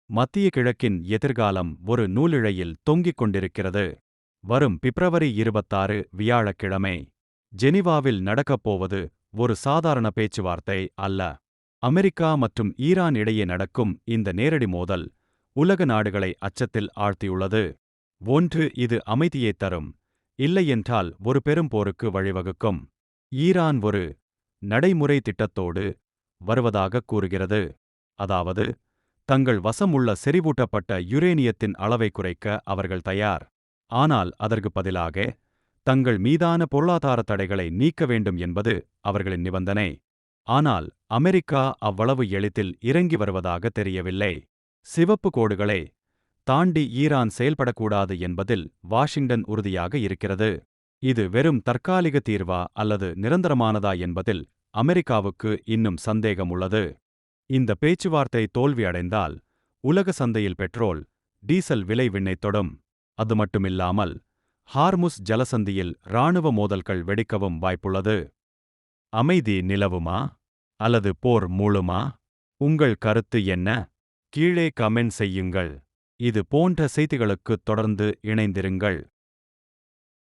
மத்திய கிழக்கின் எதிர்காலம் ஒரு நூலிழையில் தொங்கிக் கொண்டிருக்கிறது. வரும் பிப்ரவரி 26 வியாழக்கிழமை ஜெனீவாவில் நடக்கப்போவது ஒரு சாதாரண பேச்சுவார்த்தை அல்ல. அமெரிக்கா மற்றும் ஈரான் இடையே நடக்கும் இந்த நேரடி மோதல் உலக நாடுகளை அச்சத்தில் ஆழ்த்தியுள்ளது. ஒன்று, இது அமைதியைத் தரும், இல்லையென்றால் ஒரு பெரும் போருக்கு வழிவகுக்கும். ஈரான் ஒரு நடைமுறை திட்டத்தோடு வருவதாக கூறுகிறது. அதாவது, தங்கள் வசம் உள்ள செறிவூட்டப்பட்ட யுரேனியத்தின் அளவை குறைக்க அவர்கள் தயார். ஆனால் அதற்கு பதிலாக தங்கள் மீதான பொருளாதார தடைகளை நீக்க வேண்டும் என்பது அவர்களின் நிபந்தனை. ஆனால் அமெரிக்கா அவ்வளவு எளிதில் இறங்கி வருவதாக தெரியவில்லை. சிவப்பு கோடுகளை தாண்டி ஈரான் செயல்படக்கூடாது என்பதில் வாஷிங்டன் உறுதியாக இருக்கிறது. இது வெறும் தற்காலிக தீர்வா அல்லது நிரந்தரமானதா என்பதில் அமெரிக்காவுக்கு இன்னும் சந்தேகம் உள்ளது. இந்த பேச்சுவார்த்தை தோல்வியடைந்தால் உலக சந்தையில் பெட்ரோல், டீசல் விலை விண்ணைத் தொடும். அது மட்டுமில்லாமல் ஹார்முஸ் ஜலசந்தியில் இராணுவ மோதல்கள் வெடிக்கவும் வாய்ப்புள்ளது. அமைதி நிலவுமா அல்லது போர் மூளுமா? உங்கள் கருத்து என்ன? கீழே கமெண்ட் செய்யுங்கள். இது போன்ற செய்திகளுக்கு தொடர்ந்து இணைந்திருங்கள்.